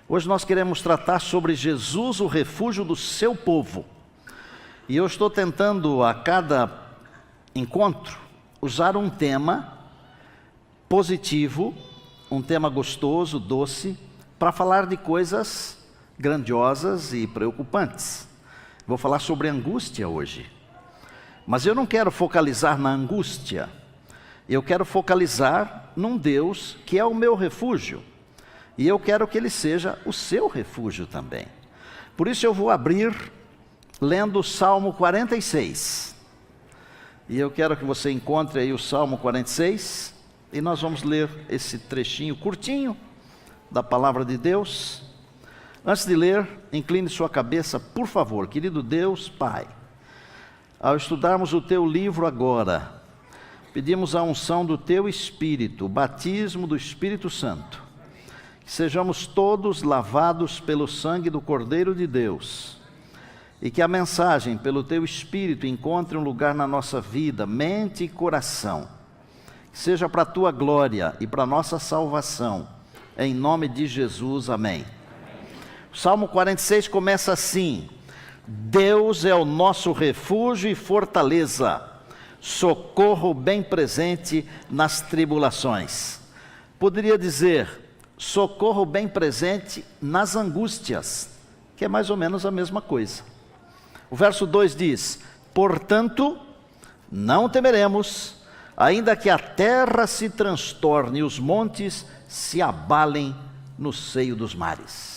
Hoje nós queremos tratar sobre Jesus, o refúgio do seu povo. E eu estou tentando a cada encontro usar um tema positivo, um tema gostoso, doce, para falar de coisas grandiosas e preocupantes. Vou falar sobre angústia hoje. Mas eu não quero focalizar na angústia. Eu quero focalizar num Deus que é o meu refúgio. E eu quero que Ele seja o seu refúgio também. Por isso eu vou abrir lendo o Salmo 46. E eu quero que você encontre aí o Salmo 46. E nós vamos ler esse trechinho curtinho da palavra de Deus. Antes de ler, incline sua cabeça, por favor, querido Deus, Pai. Ao estudarmos o Teu livro agora, pedimos a unção do Teu Espírito, o batismo do Espírito Santo. Que sejamos todos lavados pelo sangue do Cordeiro de Deus. E que a mensagem, pelo Teu Espírito, encontre um lugar na nossa vida, mente e coração. Que seja para a Tua glória e para a nossa salvação. Em nome de Jesus, amém. O Salmo 46 começa assim: Deus é o nosso refúgio e fortaleza, socorro bem presente nas tribulações. Poderia dizer, socorro bem presente nas angústias, que é mais ou menos a mesma coisa. O verso 2 diz: portanto, não temeremos, ainda que a terra se transtorne e os montes se abalem no seio dos mares.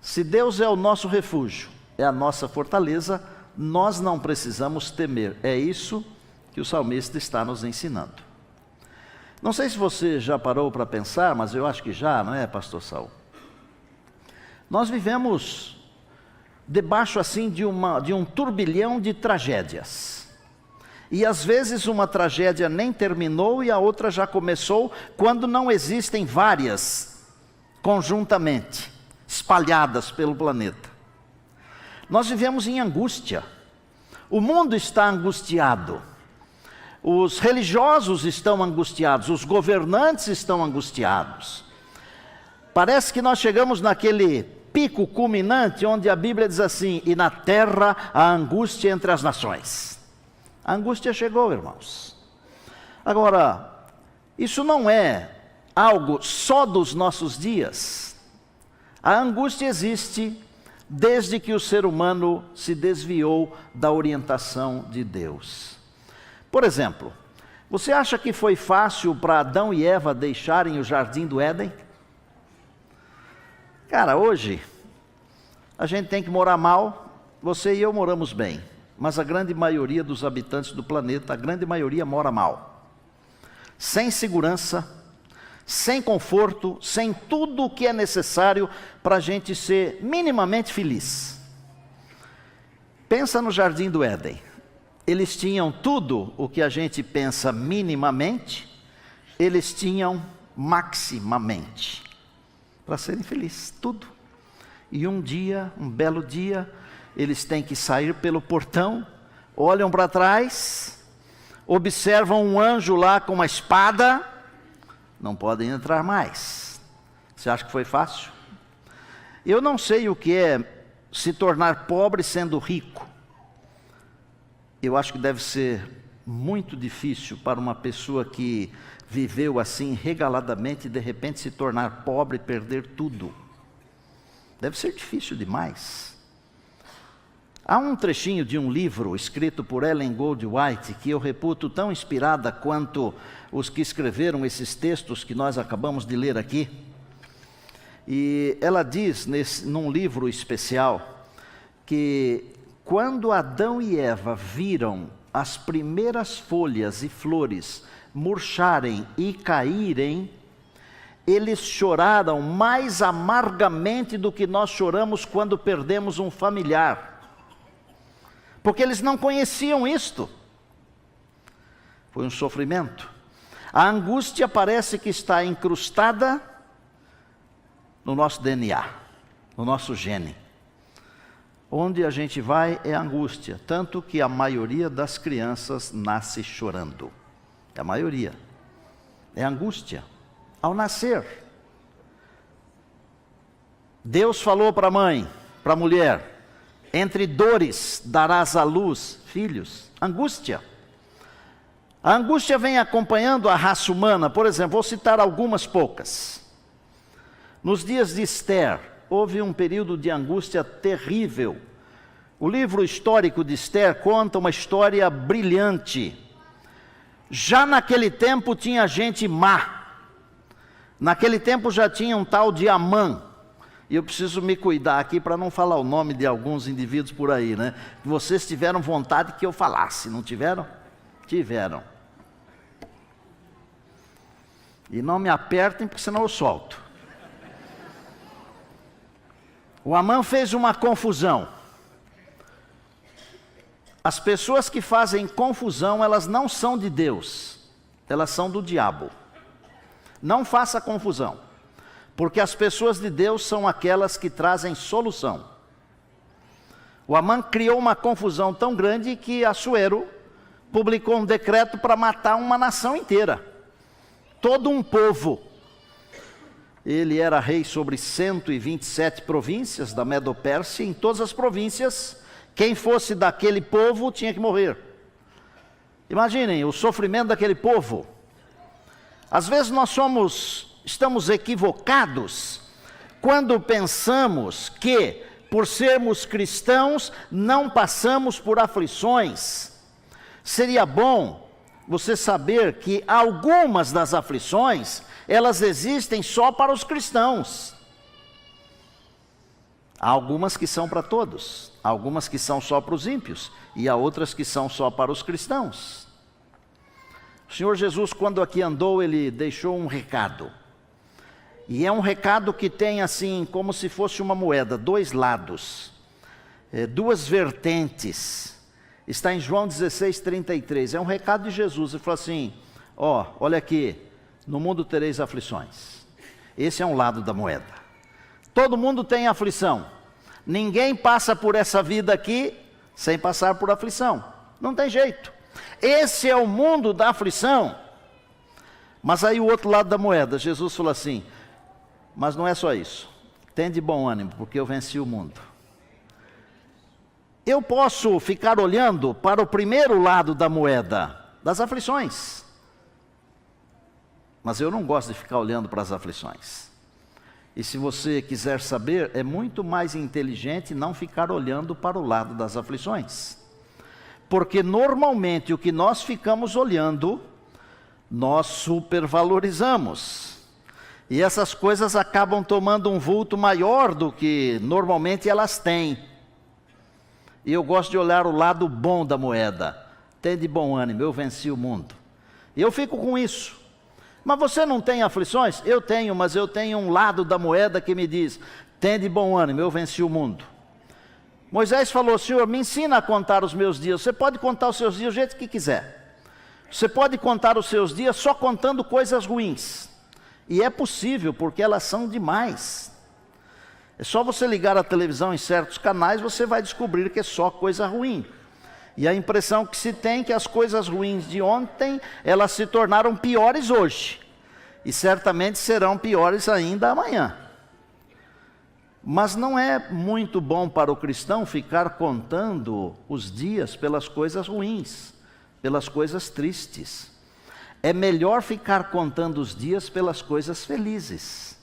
Se Deus é o nosso refúgio, é a nossa fortaleza, nós não precisamos temer. É isso que o salmista está nos ensinando. Não sei se você já parou para pensar, mas eu acho que já, não é, pastor Saul? Nós vivemos debaixo assim de um turbilhão de tragédias. E às vezes uma tragédia nem terminou e a outra já começou, quando não existem várias conjuntamente, espalhadas pelo planeta. Nós vivemos em angústia. O mundo está angustiado. Os religiosos estão angustiados, os governantes estão angustiados. Parece que nós chegamos naquele pico culminante onde a Bíblia diz assim: e na terra a angústia entre as nações. A angústia chegou, irmãos. Agora, isso não é algo só dos nossos dias. A angústia existe desde que o ser humano se desviou da orientação de Deus. Por exemplo, você acha que foi fácil para Adão e Eva deixarem o jardim do Éden? Cara, hoje, a gente tem que morar mal, você e eu moramos bem, mas a grande maioria dos habitantes do planeta, a grande maioria mora mal. Sem segurança, sem conforto, sem tudo o que é necessário para a gente ser minimamente feliz. Pensa no jardim do Éden. Eles tinham tudo o que a gente pensa minimamente, eles tinham maximamente, para serem felizes, tudo. E um dia, um belo dia, eles têm que sair pelo portão, olham para trás, observam um anjo lá com uma espada, não podem entrar mais. Você acha que foi fácil? Eu não sei o que é se tornar pobre sendo rico. Eu acho que deve ser muito difícil para uma pessoa que viveu assim regaladamente e de repente se tornar pobre e perder tudo. Deve ser difícil demais. Há um trechinho de um livro escrito por Ellen Goldwhite que eu reputo tão inspirada quanto os que escreveram esses textos que nós acabamos de ler aqui. E ela diz num livro especial que quando Adão e Eva viram as primeiras folhas e flores murcharem e caírem, eles choraram mais amargamente do que nós choramos quando perdemos um familiar. Porque eles não conheciam isto. Foi um sofrimento. A angústia parece que está incrustada no nosso DNA, no nosso gene. Onde a gente vai é angústia, tanto que a maioria das crianças nasce chorando. A maioria. É angústia. Ao nascer. Deus falou para a mãe, para a mulher: entre dores darás à luz filhos. Angústia. A angústia vem acompanhando a raça humana. Por exemplo, vou citar algumas poucas. Nos dias de Esther, houve um período de angústia terrível. O livro histórico de Esther conta uma história brilhante. Já naquele tempo tinha gente má. Naquele tempo já tinha um tal de Amã. E eu preciso me cuidar aqui para não falar o nome de alguns indivíduos por aí, né? Vocês tiveram vontade que eu falasse, não tiveram? Tiveram. E não me apertem, porque senão eu solto. O Amã fez uma confusão. As pessoas que fazem confusão, elas não são de Deus, elas são do diabo. Não faça confusão, porque as pessoas de Deus são aquelas que trazem solução. O Amã criou uma confusão tão grande que Assuero publicou um decreto para matar uma nação inteira, todo um povo. Ele era rei sobre 127 províncias da Medo-Pérsia. Em todas as províncias, quem fosse daquele povo tinha que morrer. Imaginem o sofrimento daquele povo. Às vezes nós estamos equivocados quando pensamos que, por sermos cristãos, não passamos por aflições. Seria bom você saber que algumas das aflições, elas existem só para os cristãos. Há algumas que são para todos, há algumas que são só para os ímpios, e há outras que são só para os cristãos. O Senhor Jesus, quando aqui andou, Ele deixou um recado. E é um recado que tem assim, como se fosse uma moeda, dois lados, duas vertentes. Está em João 16:33, é um recado de Jesus. Ele falou assim: olha aqui, no mundo tereis aflições. Esse é um lado da moeda. Todo mundo tem aflição. Ninguém passa por essa vida aqui sem passar por aflição. Não tem jeito. Esse é o mundo da aflição. Mas aí o outro lado da moeda, Jesus falou assim: mas não é só isso. Tende bom ânimo, porque eu venci o mundo. Eu posso ficar olhando para o primeiro lado da moeda, das aflições. Mas eu não gosto de ficar olhando para as aflições. E se você quiser saber, é muito mais inteligente não ficar olhando para o lado das aflições. Porque normalmente o que nós ficamos olhando, nós supervalorizamos. E essas coisas acabam tomando um vulto maior do que normalmente elas têm. E eu gosto de olhar o lado bom da moeda. Tende bom ânimo, eu venci o mundo. E eu fico com isso. Mas você não tem aflições? Eu tenho, mas eu tenho um lado da moeda que me diz: tende bom ânimo, eu venci o mundo. Moisés falou: Senhor, me ensina a contar os meus dias. Você pode contar os seus dias do jeito que quiser. Você pode contar os seus dias só contando coisas ruins. E é possível, porque elas são demais. É só você ligar a televisão em certos canais, você vai descobrir que é só coisa ruim. E a impressão que se tem é que as coisas ruins de ontem, elas se tornaram piores hoje. E certamente serão piores ainda amanhã. Mas não é muito bom para o cristão ficar contando os dias pelas coisas ruins, pelas coisas tristes. É melhor ficar contando os dias pelas coisas felizes.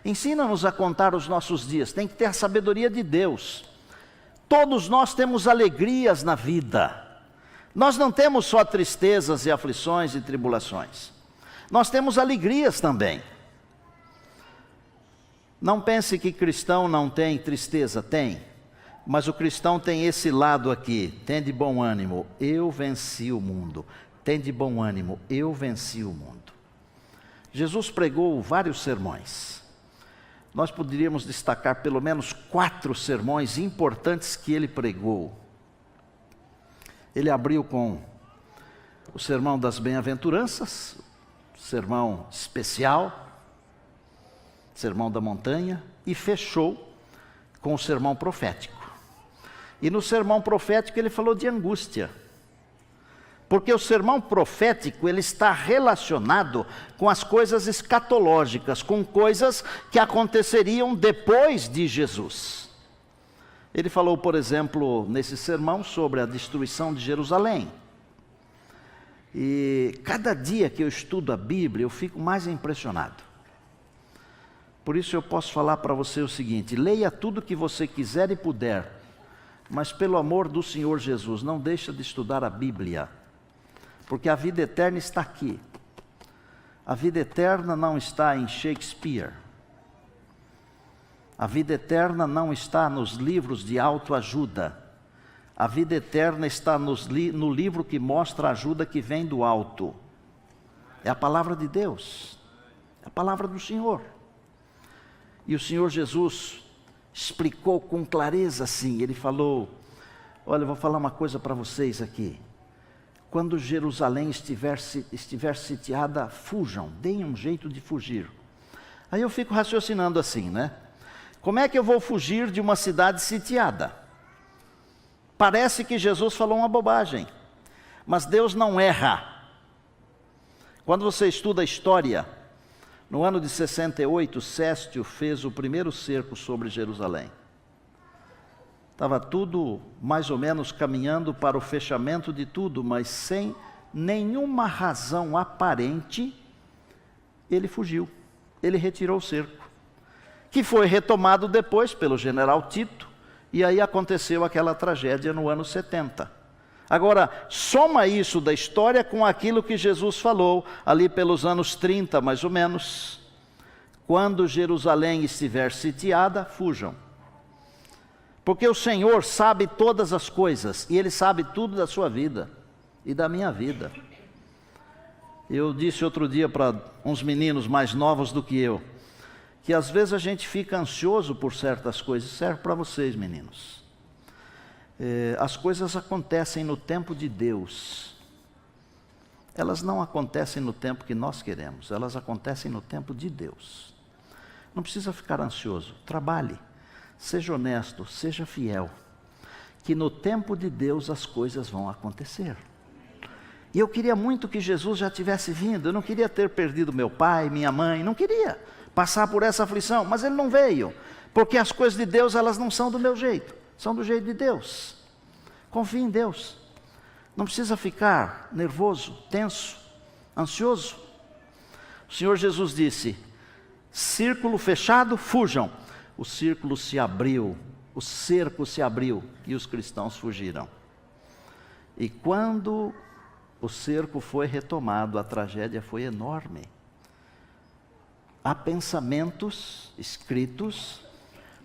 Ensina-nos a contar os nossos dias, tem que ter a sabedoria de Deus. Todos nós temos alegrias na vida. Nós não temos só tristezas e aflições e tribulações. Nós temos alegrias também. Não pense que cristão não tem tristeza, tem. Mas o cristão tem esse lado aqui: tende bom ânimo, eu venci o mundo. Tende bom ânimo, eu venci o mundo. Jesus pregou vários sermões. Nós poderíamos destacar pelo menos 4 sermões importantes que ele pregou. Ele abriu com o sermão das bem-aventuranças, sermão especial, sermão da montanha, e fechou com o sermão profético. E no sermão profético ele falou de angústia. Porque o sermão profético, ele está relacionado com as coisas escatológicas, com coisas que aconteceriam depois de Jesus. Ele falou, por exemplo, nesse sermão sobre a destruição de Jerusalém. E cada dia que eu estudo a Bíblia, eu fico mais impressionado. Por isso eu posso falar para você o seguinte: leia tudo que você quiser e puder, mas pelo amor do Senhor Jesus, não deixa de estudar a Bíblia. Porque a vida eterna está aqui. A vida eterna não está em Shakespeare. A vida eterna não está nos livros de autoajuda. A vida eterna está no livro que mostra a ajuda que vem do alto. É a palavra de Deus. É a palavra do Senhor. E o Senhor Jesus explicou com clareza assim. Ele falou: olha, eu vou falar uma coisa para vocês aqui. Quando Jerusalém estiver sitiada, fujam, deem um jeito de fugir. Aí eu fico raciocinando assim, né? Como é que eu vou fugir de uma cidade sitiada? Parece que Jesus falou uma bobagem, mas Deus não erra. Quando você estuda a história, no ano de 68, Céstio fez o primeiro cerco sobre Jerusalém. Estava tudo mais ou menos caminhando para o fechamento de tudo, mas sem nenhuma razão aparente, ele fugiu. Ele retirou o cerco, que foi retomado depois pelo general Tito, e aí aconteceu aquela tragédia no ano 70. Agora, soma isso da história com aquilo que Jesus falou, ali pelos anos 30, mais ou menos. Quando Jerusalém estiver sitiada, fujam. Porque o Senhor sabe todas as coisas, e Ele sabe tudo da sua vida e da minha vida. Eu disse outro dia para uns meninos mais novos do que eu, que às vezes a gente fica ansioso por certas coisas. Serve para vocês, meninos. As coisas acontecem no tempo de Deus. Elas não acontecem no tempo que nós queremos, elas acontecem no tempo de Deus. Não precisa ficar ansioso, trabalhe. Seja honesto, seja fiel, que no tempo de Deus as coisas vão acontecer. E eu queria muito que Jesus já tivesse vindo. Eu não queria ter perdido meu pai, minha mãe, não queria passar por essa aflição, mas Ele não veio, porque as coisas de Deus, elas não são do meu jeito, são do jeito de Deus. Confie em Deus, não precisa ficar nervoso, tenso, ansioso. O Senhor Jesus disse: círculo fechado, fujam. O círculo se abriu, o cerco se abriu e os cristãos fugiram. E quando o cerco foi retomado, a tragédia foi enorme. Há pensamentos escritos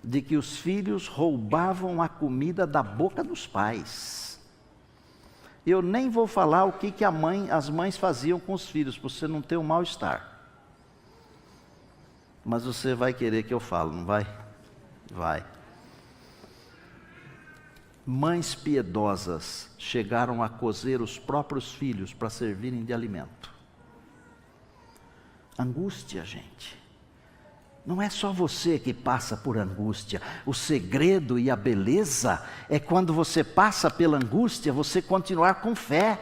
de que os filhos roubavam a comida da boca dos pais. Eu nem vou falar o que as mães faziam com os filhos, para você não ter um mal-estar. Mas você vai querer que eu fale, não vai? Vai. Mães piedosas chegaram a cozer os próprios filhos para servirem de alimento. Angústia, gente. Não é só você que passa por angústia. O segredo e a beleza é quando você passa pela angústia, você continuar com fé.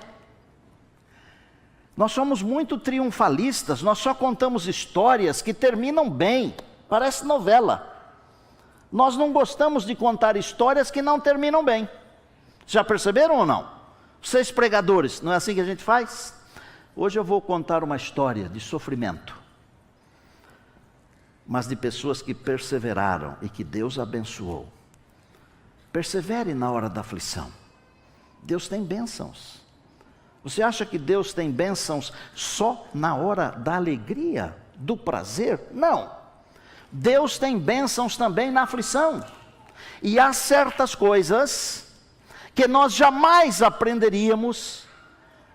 Nós somos muito triunfalistas, nós só contamos histórias que terminam bem, parece novela. Nós não gostamos de contar histórias que não terminam bem. Já perceberam ou não? Vocês pregadores, não é assim que a gente faz? Hoje eu vou contar uma história de sofrimento, mas de pessoas que perseveraram e que Deus abençoou. Persevere na hora da aflição. Deus tem bênçãos. Você acha que Deus tem bênçãos só na hora da alegria, do prazer? Não. Deus tem bênçãos também na aflição. E há certas coisas que nós jamais aprenderíamos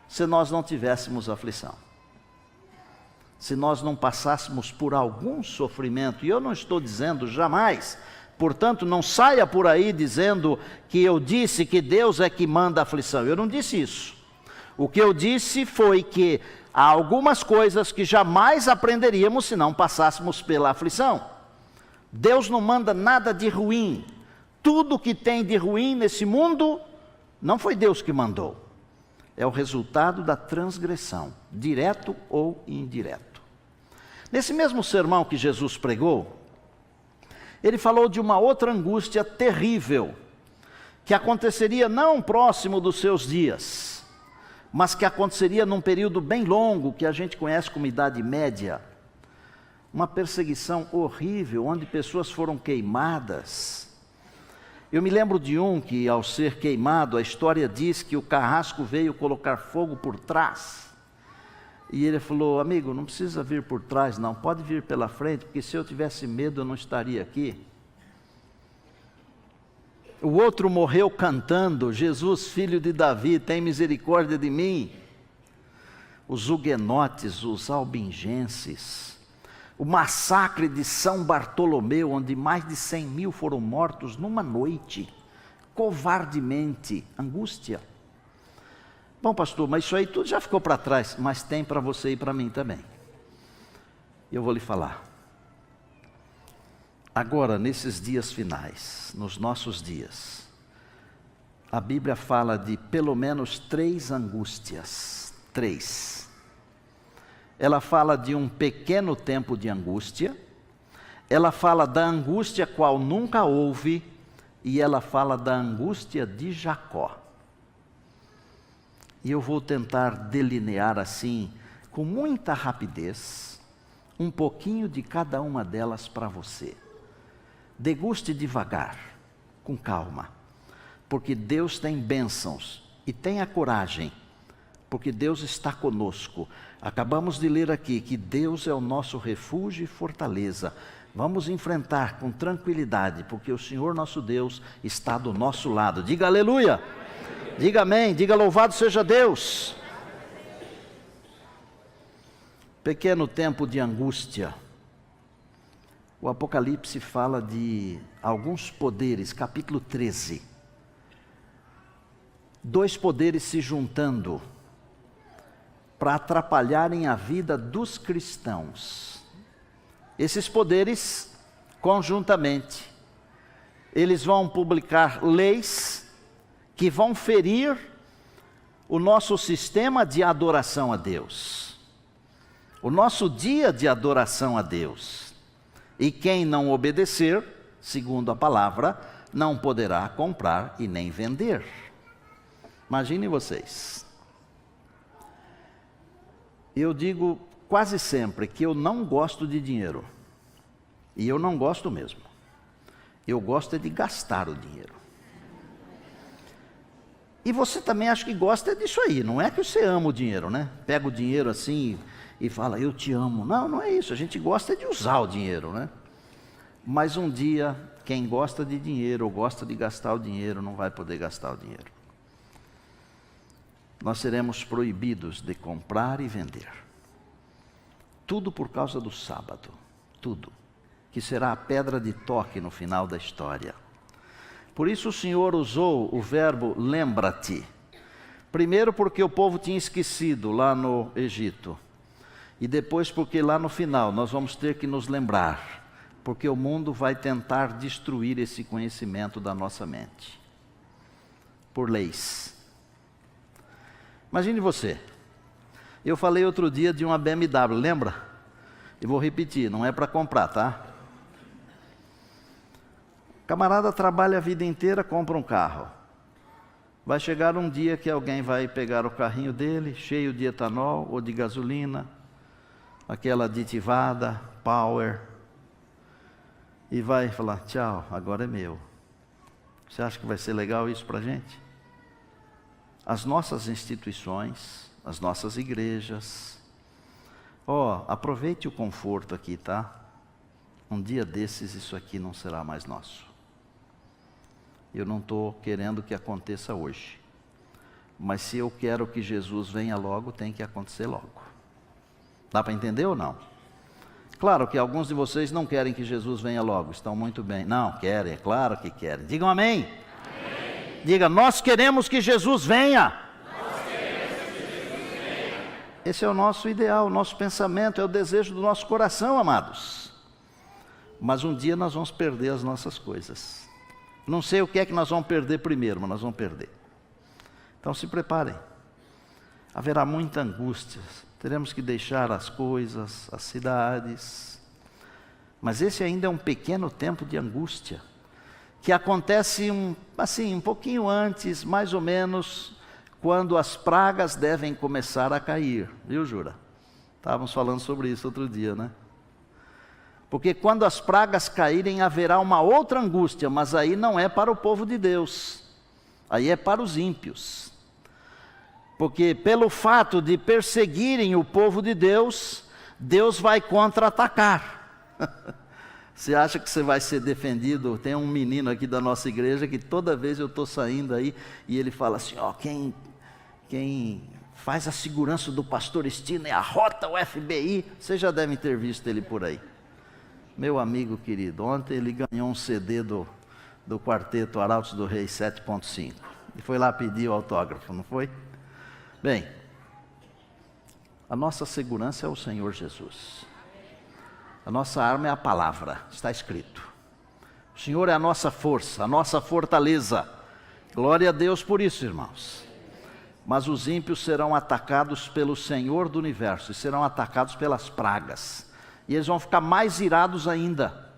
se nós não tivéssemos aflição. Se nós não passássemos por algum sofrimento. E eu não estou dizendo jamais. Portanto, não saia por aí dizendo que eu disse que Deus é que manda a aflição. Eu não disse isso. O que eu disse foi que há algumas coisas que jamais aprenderíamos se não passássemos pela aflição. Deus não manda nada de ruim. Tudo que tem de ruim nesse mundo, não foi Deus que mandou. É o resultado da transgressão, direto ou indireto. Nesse mesmo sermão que Jesus pregou, ele falou de uma outra angústia terrível, que aconteceria não próximo dos seus dias, mas que aconteceria num período bem longo, que a gente conhece como Idade Média. Uma perseguição horrível, onde pessoas foram queimadas. Eu me lembro de um que, ao ser queimado, a história diz que o carrasco veio colocar fogo por trás. E ele falou: amigo, não precisa vir por trás não, pode vir pela frente, porque se eu tivesse medo eu não estaria aqui. O outro morreu cantando: Jesus, filho de Davi, tem misericórdia de mim. Os huguenotes, os albingenses, o massacre de São Bartolomeu, onde mais de 100 mil foram mortos numa noite, covardemente, angústia. Bom, pastor, mas isso aí tudo já ficou para trás, mas tem para você e para mim também. Eu vou lhe falar. Agora, nesses dias finais, nos nossos dias, a Bíblia fala de pelo menos 3 angústias. 3. Ela fala de um pequeno tempo de angústia, ela fala da angústia qual nunca houve, e ela fala da angústia de Jacó. E eu vou tentar delinear assim, com muita rapidez, um pouquinho de cada uma delas para você. Deguste devagar, com calma, porque Deus tem bênçãos, e tenha coragem, porque Deus está conosco. Acabamos de ler aqui que Deus é o nosso refúgio e fortaleza. Vamos enfrentar com tranquilidade, porque o Senhor nosso Deus está do nosso lado. Diga aleluia! Diga amém, diga louvado seja Deus. Pequeno tempo de angústia. O Apocalipse fala de alguns poderes, capítulo 13. 2 poderes se juntando para atrapalharem a vida dos cristãos. Esses poderes, conjuntamente, eles vão publicar leis que vão ferir o nosso sistema de adoração a Deus, o nosso dia de adoração a Deus. E quem não obedecer, segundo a palavra, não poderá comprar e nem vender. Imaginem vocês. Eu digo quase sempre que eu não gosto de dinheiro. E eu não gosto mesmo. Eu gosto é de gastar o dinheiro. E você também acha que gosta disso aí, não é que você ama o dinheiro, né? Pega o dinheiro assim e fala, eu te amo. Não, não é isso, a gente gosta de usar o dinheiro, né? Mas um dia, quem gosta de dinheiro ou gosta de gastar o dinheiro, não vai poder gastar o dinheiro. Nós seremos proibidos de comprar e vender. Tudo por causa do sábado, tudo. Que será a pedra de toque no final da história. Por isso o Senhor usou o verbo lembra-te. Primeiro porque o povo tinha esquecido lá no Egito. E depois porque lá no final nós vamos ter que nos lembrar. Porque o mundo vai tentar destruir esse conhecimento da nossa mente. Por leis. Imagine você. Eu falei outro dia de uma BMW, lembra? E vou repetir, não é para comprar, tá? Camarada trabalha a vida inteira, compra um carro. Vai chegar um dia que alguém vai pegar o carrinho dele, cheio de etanol ou de gasolina, aquela aditivada, power, e vai falar, tchau, agora é meu. Você acha que vai ser legal isso para a gente? As nossas instituições, as nossas igrejas, aproveite o conforto aqui, tá? Um dia desses isso aqui não será mais nosso. Eu não estou querendo que aconteça hoje. Mas se eu quero que Jesus venha logo, tem que acontecer logo. Dá para entender ou não? Claro que alguns de vocês não querem que Jesus venha logo, estão muito bem. Não, querem, é claro que querem. Digam amém. Amém. Diga, nós queremos que Jesus venha. Nós queremos que Jesus venha. Esse é o nosso ideal, o nosso pensamento, é o desejo do nosso coração, amados. Mas um dia nós vamos perder as nossas coisas. Não sei o que é que nós vamos perder primeiro, mas nós vamos perder. Então se preparem. haverá muita angústia, teremos que deixar as coisas, as cidades. Mas esse ainda é um pequeno tempo de angústia, que acontece um pouquinho antes, mais ou menos, quando as pragas devem começar a cair. Viu, Jura? Estávamos falando sobre isso outro dia, né? Porque quando as pragas caírem, haverá uma outra angústia, mas aí não é para o povo de Deus, aí é para os ímpios. Porque pelo fato de perseguirem o povo de Deus, Deus vai contra-atacar. Você acha que você vai ser defendido? Tem um menino aqui da nossa igreja que toda vez eu estou saindo aí e ele fala assim, ó, quem faz a segurança do pastor Estino é a Rota, o FBI. Vocês já devem ter visto ele por aí. Meu amigo querido, ontem ele ganhou um CD do quarteto Arautos do Rei 7.5. E foi lá pedir o autógrafo, não foi? Bem, a nossa segurança é o Senhor Jesus. A nossa arma é a palavra, está escrito. O Senhor é a nossa força, a nossa fortaleza. Glória a Deus por isso, irmãos. Mas os ímpios serão atacados pelo Senhor do universo, e serão atacados pelas pragas. E eles vão ficar mais irados ainda.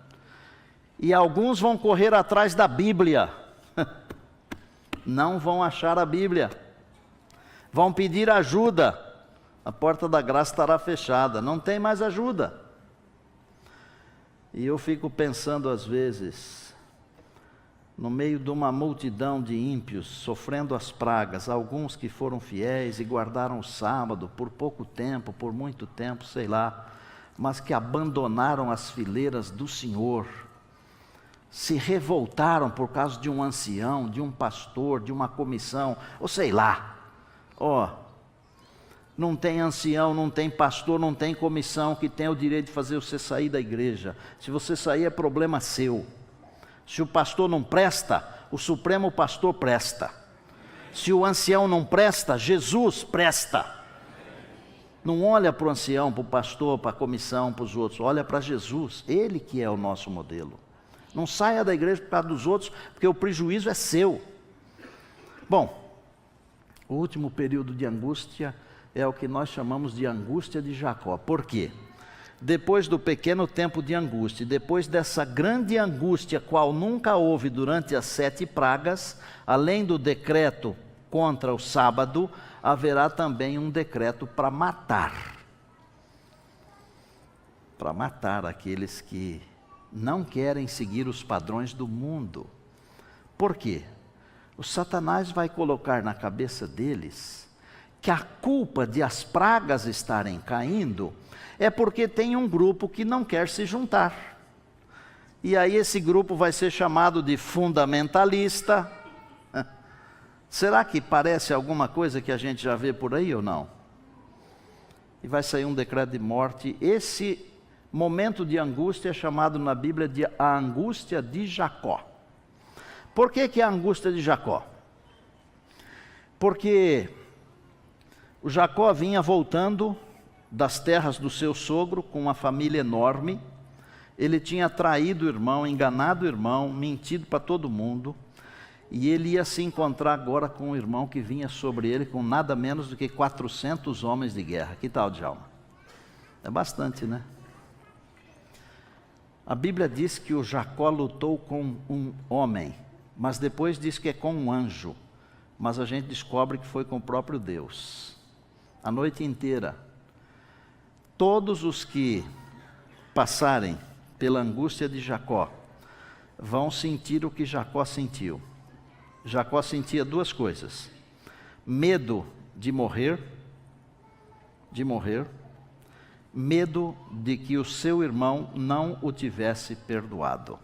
E alguns vão correr atrás da Bíblia. Não vão achar a Bíblia. Vão pedir ajuda. A porta da graça estará fechada, não tem mais ajuda. E eu fico pensando às vezes, no meio de uma multidão de ímpios, sofrendo as pragas, alguns que foram fiéis e guardaram o sábado por pouco tempo, por muito tempo, sei lá, mas que abandonaram as fileiras do Senhor, se revoltaram por causa de um ancião, de um pastor, de uma comissão, ou sei lá, não tem ancião, não tem pastor, não tem comissão que tenha o direito de fazer você sair da igreja. Se você sair é problema seu. Se o pastor não presta, o supremo pastor presta. Se o ancião não presta, Jesus presta. Não olha para o ancião, para o pastor, para a comissão, para os outros. Olha para Jesus, Ele que é o nosso modelo. Não saia da igreja por causa dos outros, porque o prejuízo é seu. Bom, o último período de angústia é o que nós chamamos de angústia de Jacó. Por quê? Depois do pequeno tempo de angústia, depois dessa grande angústia, qual nunca houve durante as 7 pragas, além do decreto contra o sábado, haverá também um decreto para matar. Para matar aqueles que não querem seguir os padrões do mundo. Por quê? O Satanás vai colocar na cabeça deles que a culpa de as pragas estarem caindo é porque tem um grupo que não quer se juntar. E aí esse grupo vai ser chamado de fundamentalista. Será que parece alguma coisa que a gente já vê por aí ou não? E vai sair um decreto de morte. Esse momento de angústia é chamado na Bíblia de a angústia de Jacó. Por que é a angústia de Jacó? Porque o Jacó vinha voltando das terras do seu sogro com uma família enorme. Ele tinha traído o irmão, enganado o irmão, mentido para todo mundo. E ele ia se encontrar agora com um irmão que vinha sobre ele com nada menos do que 400 homens de guerra. Que tal, Djalma? É bastante, né? A Bíblia diz que o Jacó lutou com um homem, mas depois diz que é com um anjo. Mas a gente descobre que foi com o próprio Deus. A noite inteira. Todos os que passarem pela angústia de Jacó vão sentir o que Jacó sentiu. Jacó sentia 2 coisas: medo de morrer, medo de que o seu irmão não o tivesse perdoado.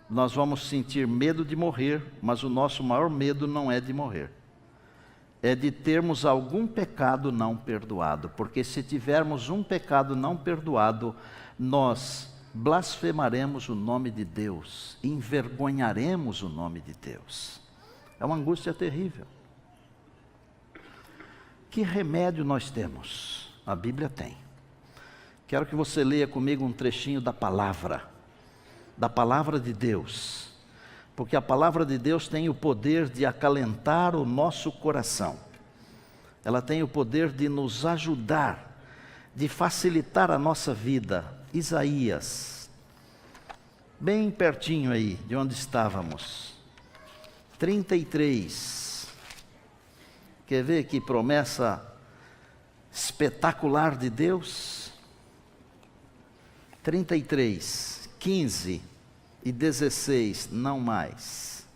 Nós vamos sentir medo de morrer, mas o nosso maior medo não é de morrer. É de termos algum pecado não perdoado, porque se tivermos um pecado não perdoado, nós blasfemaremos o nome de Deus, envergonharemos o nome de Deus. É uma angústia terrível. Que remédio nós temos? A Bíblia tem. Quero que você leia comigo um trechinho da palavra de Deus. Porque a palavra de Deus tem o poder de acalentar o nosso coração. ela tem o poder de nos ajudar, de facilitar a nossa vida. Isaías, bem pertinho aí de onde estávamos. 33. Quer ver que promessa espetacular de Deus? 33, 15 e 16, não mais.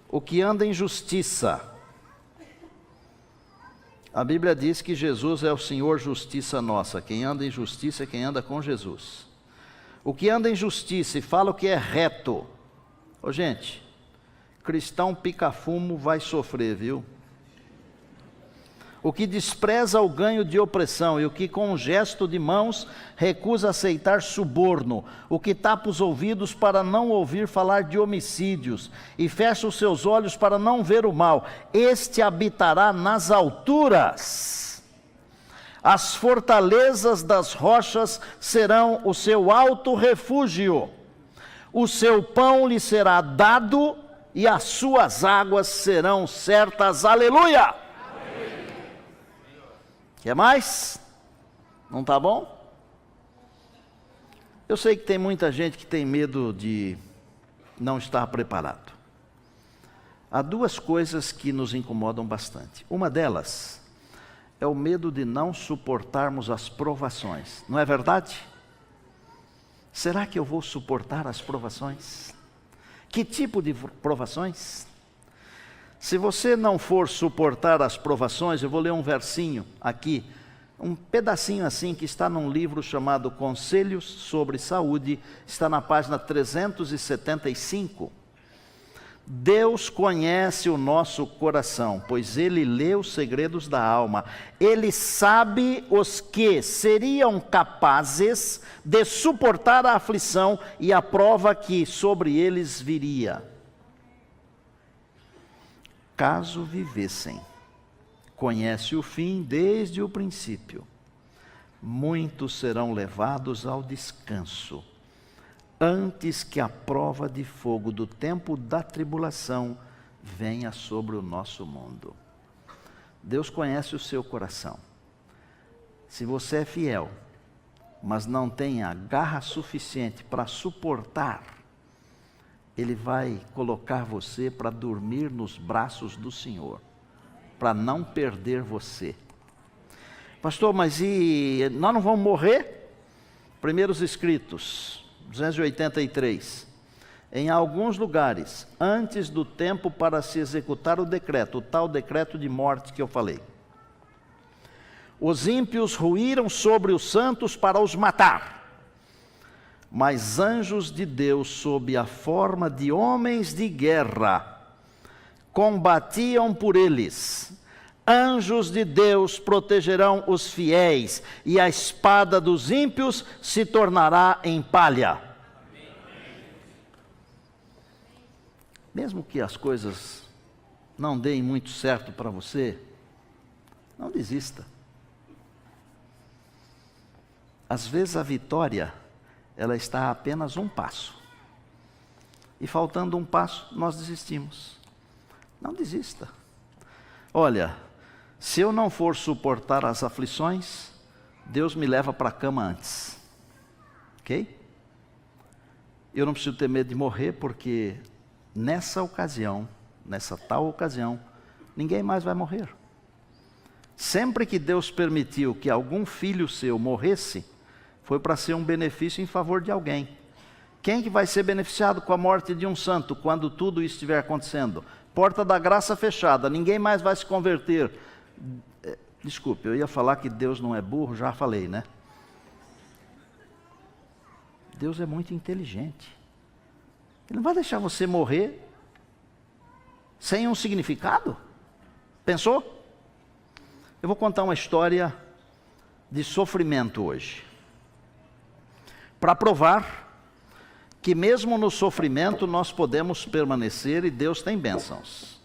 O que anda em justiça. A Bíblia diz que Jesus é o Senhor justiça nossa. Quem anda em justiça é quem anda com Jesus. O que anda em justiça e fala o que é reto. Ô gente, cristão pica-fumo vai sofrer, viu? O que despreza o ganho de opressão e o que com um gesto de mãos recusa aceitar suborno, o que tapa os ouvidos para não ouvir falar de homicídios e fecha os seus olhos para não ver o mal, este habitará nas alturas. As fortalezas das rochas serão o seu alto refúgio, o seu pão lhe será dado e as suas águas serão certas. Aleluia! Quer mais? Não está bom? Eu sei que tem muita gente que tem medo de não estar preparado. Há duas coisas que nos incomodam bastante. Uma delas é o medo de não suportarmos as provações. Não é verdade? Será que eu vou suportar as provações? Que tipo de provações? Se você não for suportar as provações, eu vou ler um versinho aqui, um pedacinho assim que está num livro chamado Conselhos sobre Saúde, está na página 375. Deus conhece o nosso coração, pois Ele lê os segredos da alma. Ele sabe os que seriam capazes de suportar a aflição e a prova que sobre eles viria. Caso vivessem, conhece o fim desde o princípio. Muitos serão levados ao descanso, antes que a prova de fogo do tempo da tribulação venha sobre o nosso mundo. Deus conhece o seu coração. Se você é fiel, mas não tem a garra suficiente para suportar, Ele vai colocar você para dormir nos braços do Senhor, para não perder você. Pastor, mas e nós não vamos morrer? Primeiros escritos, 283. Em alguns lugares, antes do tempo para se executar o decreto, o tal decreto de morte que eu falei, os ímpios ruíram sobre os santos para os matar. Mas anjos de Deus, sob a forma de homens de guerra, combatiam por eles. Anjos de Deus protegerão os fiéis, e a espada dos ímpios se tornará em palha. Mesmo que as coisas não deem muito certo para você, não desista. Às vezes a vitória, ela está a apenas um passo. E faltando um passo, nós desistimos. Não desista. Olha, se eu não for suportar as aflições, Deus me leva para a cama antes. Ok? Eu não preciso ter medo de morrer, porque nessa ocasião, nessa tal ocasião, ninguém mais vai morrer. Sempre que Deus permitiu que algum filho seu morresse, foi para ser um benefício em favor de alguém. Quem que vai ser beneficiado com a morte de um santo quando tudo isso estiver acontecendo? Porta da graça fechada, ninguém mais vai se converter. Desculpe, eu ia falar que Deus não é burro, já falei, né? Deus é muito inteligente. Ele não vai deixar você morrer sem um significado. Pensou? Eu vou contar uma história de sofrimento hoje, para provar que mesmo no sofrimento nós podemos permanecer e Deus tem bênçãos.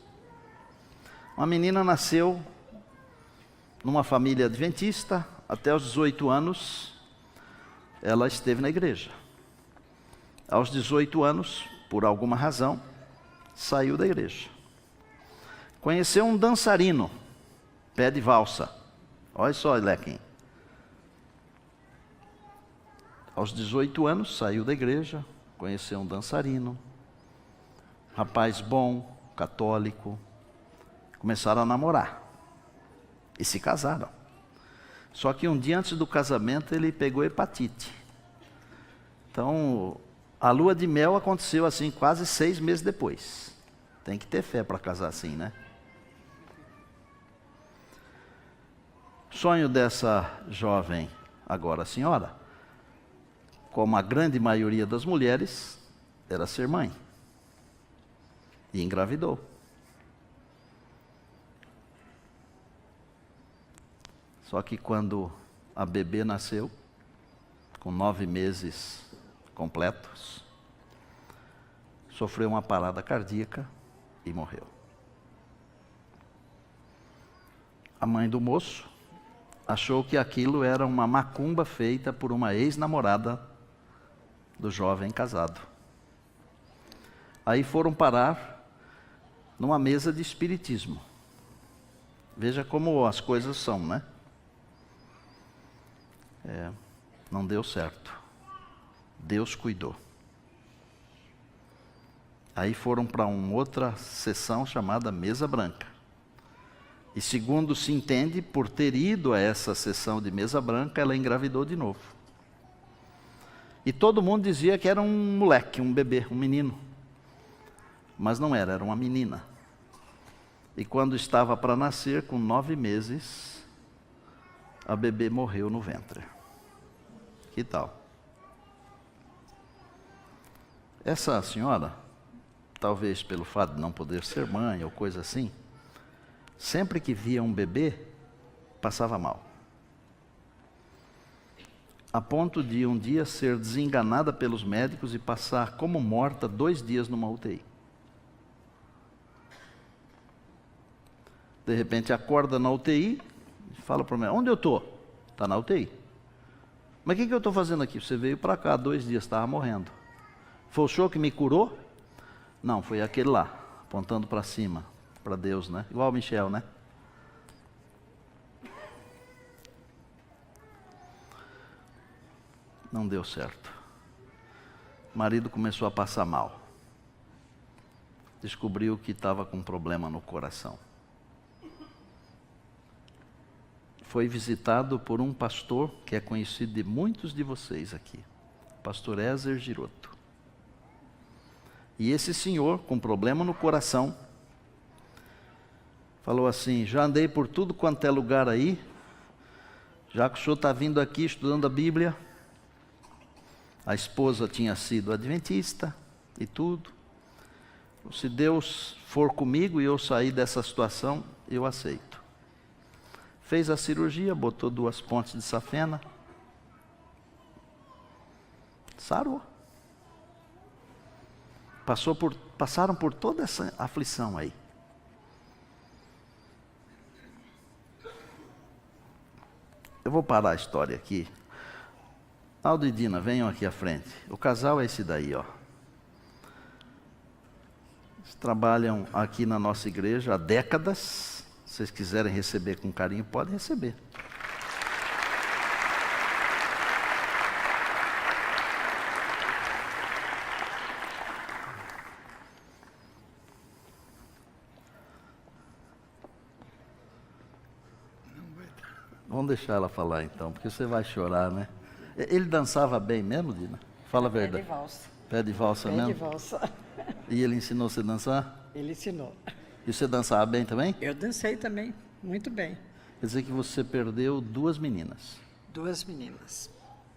Uma menina nasceu numa família adventista, até os 18 anos ela esteve na igreja. Aos 18 anos, por alguma razão, saiu da igreja. Conheceu um dançarino, Pé de valsa. Olha só, Lequim. Aos 18 anos, saiu da igreja, conheceu um dançarino, rapaz bom, católico, começaram a namorar e se casaram. Só que um dia antes do casamento ele pegou hepatite. Então, a lua de mel aconteceu assim quase 6 meses depois. Tem que ter fé para casar assim, né? Sonho dessa jovem, agora senhora, como a grande maioria das mulheres, era ser mãe. E engravidou. Só que quando a bebê nasceu, com 9 meses completos, sofreu uma parada cardíaca e morreu. A mãe do moço achou que aquilo era uma macumba feita por uma ex-namorada do jovem casado. Aí foram parar numa mesa de espiritismo. Veja como as coisas são, né? Não deu certo. Deus cuidou. Aí foram para uma outra sessão chamada Mesa Branca. E segundo se entende, por ter ido a essa sessão de Mesa Branca, ela engravidou de novo. E todo mundo dizia que era um moleque, um bebê, um menino. Mas não era, era uma menina. E quando estava para nascer, com 9 meses, a bebê morreu no ventre. Que tal? Essa senhora, talvez pelo fato de não poder ser mãe ou coisa assim, sempre que via um bebê, passava mal. A ponto de um dia ser desenganada pelos médicos e passar como morta 2 dias numa UTI. De repente acorda na UTI e fala para mim, onde eu estou? Está na UTI. Mas o que eu estou fazendo aqui? Você veio para cá 2 dias, estava morrendo. Foi o senhor que me curou? Não, foi aquele lá, apontando para cima, para Deus, né? Igual o Michel, né? Não deu certo. O marido começou a passar mal. Descobriu que estava com um problema no coração. Foi visitado por um pastor que é conhecido de muitos de vocês aqui, pastor Ézer Giroto. E esse senhor, com problema no coração, falou assim, já andei por tudo quanto é lugar aí, já que o senhor está vindo aqui estudando a Bíblia, a esposa tinha sido adventista e tudo, se Deus for comigo e eu sair dessa situação, eu aceito. Fez a cirurgia, botou 2 pontes de safena, sarou. Passaram por toda essa aflição aí. Eu vou parar a história aqui. Aldo e Dina, venham aqui à frente. O casal é esse daí, ó. Eles trabalham aqui na nossa igreja há décadas. Se vocês quiserem receber com carinho, podem receber. Vamos deixar ela falar então, porque você vai chorar, né? Ele dançava bem mesmo, Dina? Fala a verdade. Pé de valsa. Pé de valsa mesmo? Pé de valsa. E ele ensinou você a dançar? Ele ensinou. E você dançava bem também? Eu dancei também, muito bem. Quer dizer que você perdeu 2 meninas. 2 meninas.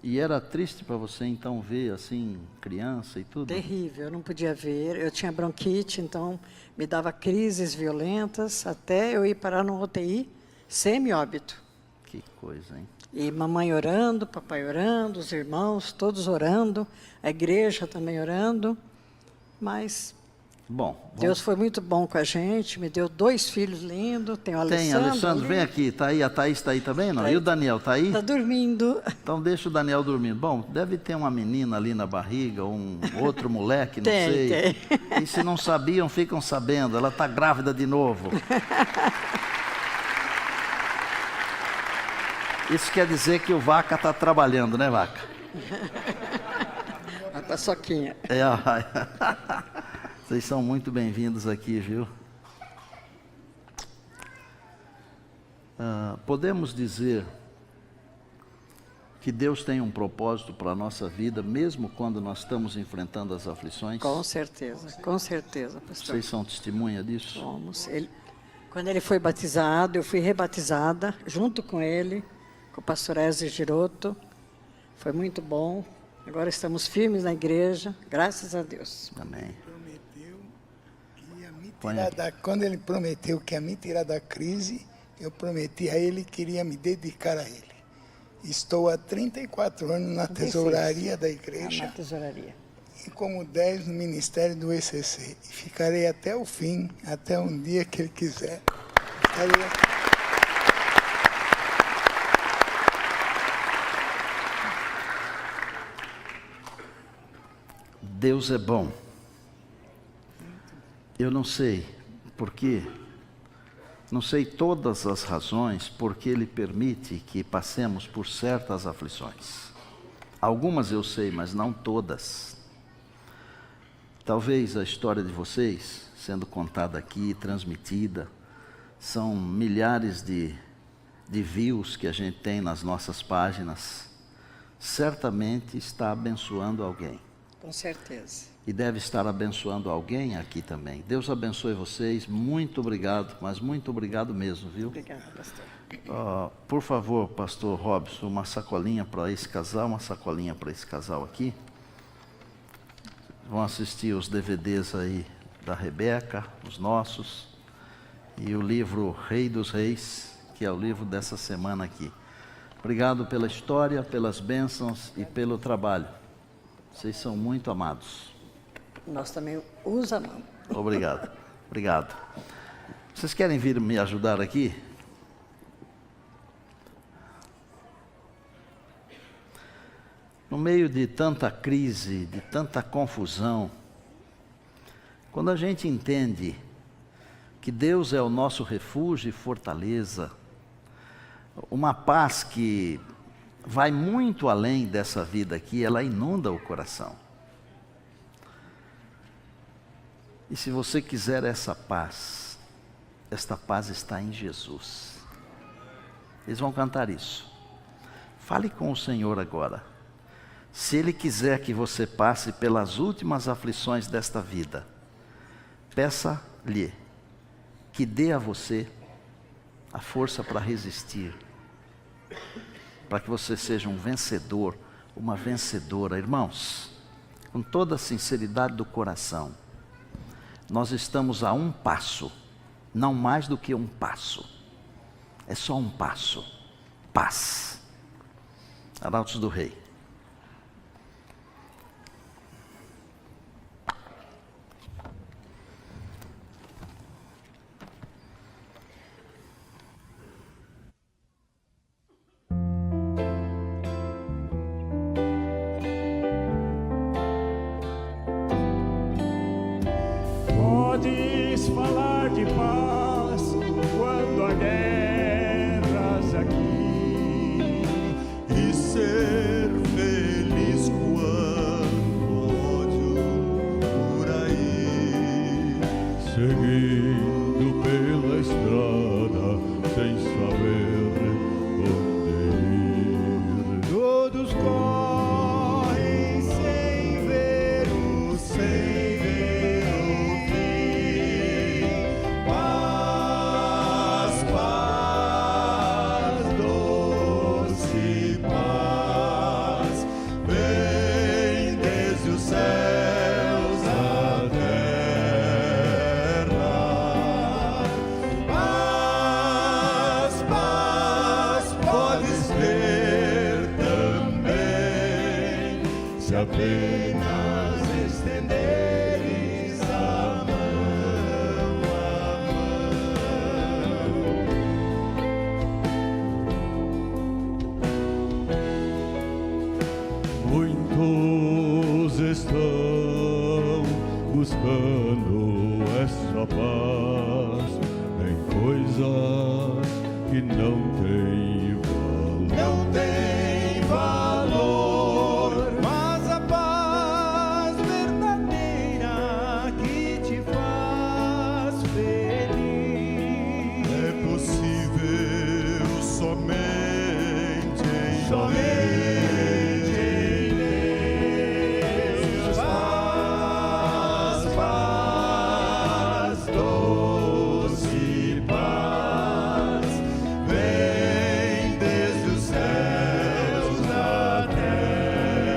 E era triste para você então ver assim, criança e tudo? Terrível, eu não podia ver. Eu tinha bronquite, então me dava crises violentas, até eu ir parar no UTI, semi-óbito. Que coisa, hein? E mamãe orando, papai orando, os irmãos todos orando, a igreja também orando, mas bom, Deus foi muito bom com a gente, me deu 2 filhos lindos, tem o Alessandro. Tem, Alessandro, vem aqui, tá aí, a Thaís está aí também, não? Tá E aí. o Daniel, está aí? Está dormindo. Então deixa o Daniel dormindo. Bom, deve ter uma menina ali na barriga, um outro moleque, não sei. Tem. E se não sabiam, ficam sabendo, ela está grávida de novo. Isso quer dizer que o Vaca está trabalhando, né, Vaca? A paçoquinha. Vocês são muito bem-vindos aqui, viu? Podemos dizer que Deus tem um propósito para a nossa vida, mesmo quando nós estamos enfrentando as aflições? Com certeza, pastor. Vocês são testemunha disso? Somos. Quando ele foi batizado, eu fui rebatizada junto com ele, com o pastor Ezio Giroto. Foi muito bom. Agora estamos firmes na igreja, graças a Deus. Amém. Quando ele prometeu que ia me tirar da crise, eu prometi a ele que iria me dedicar a ele. Estou há 34 anos na tesouraria da igreja. Na tesouraria. E como 10 no ministério do ECC. E ficarei até o fim, até um dia que ele quiser. Estarei aqui. Deus é bom. Eu não sei por quê. Não sei todas as razões por que Ele permite que passemos por certas aflições. Algumas eu sei, mas não todas. Talvez a história de vocês, sendo contada aqui, transmitida, são milhares de views que a gente tem nas nossas páginas, certamente está abençoando alguém. Com certeza. E deve estar abençoando alguém aqui também. Deus abençoe vocês, muito obrigado, mas muito obrigado mesmo, viu? Obrigada, pastor. Por favor, pastor Robson, uma sacolinha para esse casal, aqui. Vão assistir os DVDs aí da Rebeca, os nossos, e o livro Rei dos Reis, que é o livro dessa semana aqui. Obrigado pela história, pelas bênçãos e pelo trabalho. Vocês são muito amados. Nós também os amamos. Obrigado. Vocês querem vir me ajudar aqui? No meio de tanta crise, de tanta confusão, quando a gente entende que Deus é o nosso refúgio e fortaleza, uma paz que vai muito além dessa vida aqui, ela inunda o coração. E se você quiser esta paz está em Jesus. Eles vão cantar isso. Fale com o Senhor agora. Se Ele quiser que você passe pelas últimas aflições desta vida, peça-lhe que dê a você a força para resistir, para que você seja um vencedor, uma vencedora. Irmãos, com toda a sinceridade do coração, nós estamos a um passo, não mais do que um passo, é só um passo, paz. Arautos do Rei. Podes falar de paz quando há guerras aqui e ser feliz quando ódio por aí, seguindo pela estrada sem saber onde ir. Todos correm sem ver o sem. Apenas estenderes a mão, Muitos estão buscando essa paz em coisas que não têm valor. não tem valor, mas a paz verdadeira que te faz feliz é possível somente em Deus. Paz, doce paz, vem desde os céus da terra.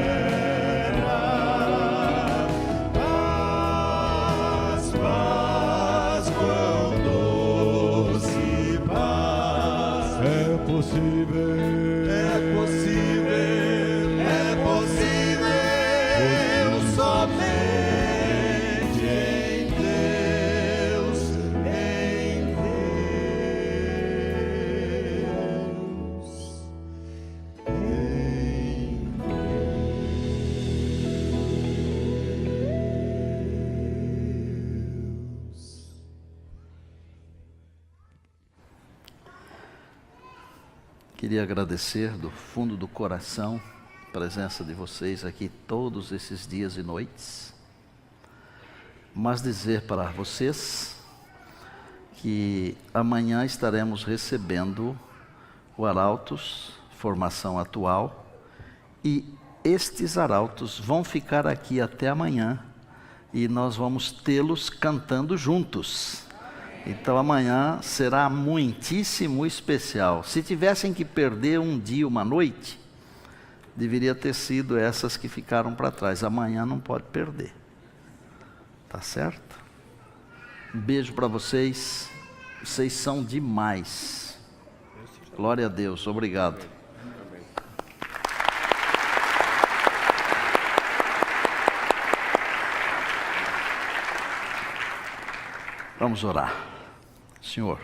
Paz, quão doce paz. É possível, somente em Deus, Queria agradecer do fundo do coração a presença de vocês aqui todos esses dias e noites, mas dizer para vocês que amanhã estaremos recebendo o Arautos Formação Atual, e estes arautos vão ficar aqui até amanhã e nós vamos tê-los cantando juntos. Então amanhã será muitíssimo especial. Se tivessem que perder um dia, uma noite, deveria ter sido essas que ficaram para trás. Amanhã não pode perder. Tá certo? Um beijo para vocês. Vocês são demais. Glória a Deus. Obrigado. Vamos orar. Senhor,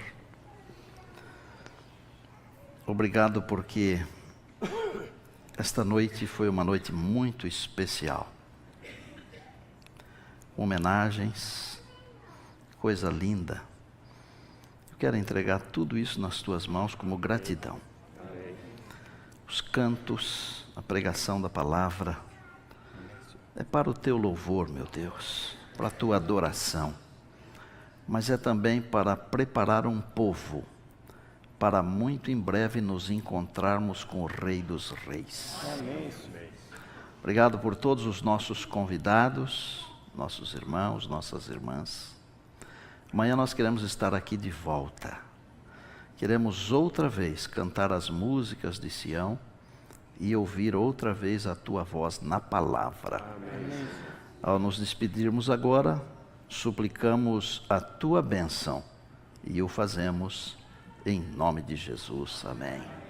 obrigado porque esta noite foi uma noite muito especial. Homenagens, coisa linda. Eu quero entregar tudo isso nas tuas mãos como gratidão. Os cantos, a pregação da palavra, é para o teu louvor, meu Deus, para a tua adoração. Mas é também para preparar um povo, para muito em breve nos encontrarmos com o Rei dos Reis. Amém. Obrigado por todos os nossos convidados, nossos irmãos, nossas irmãs. Amanhã nós queremos estar aqui de volta. Queremos outra vez cantar as músicas de Sião e ouvir outra vez a tua voz na palavra. Amém. Ao nos despedirmos agora, suplicamos a tua bênção e o fazemos em nome de Jesus. Amém.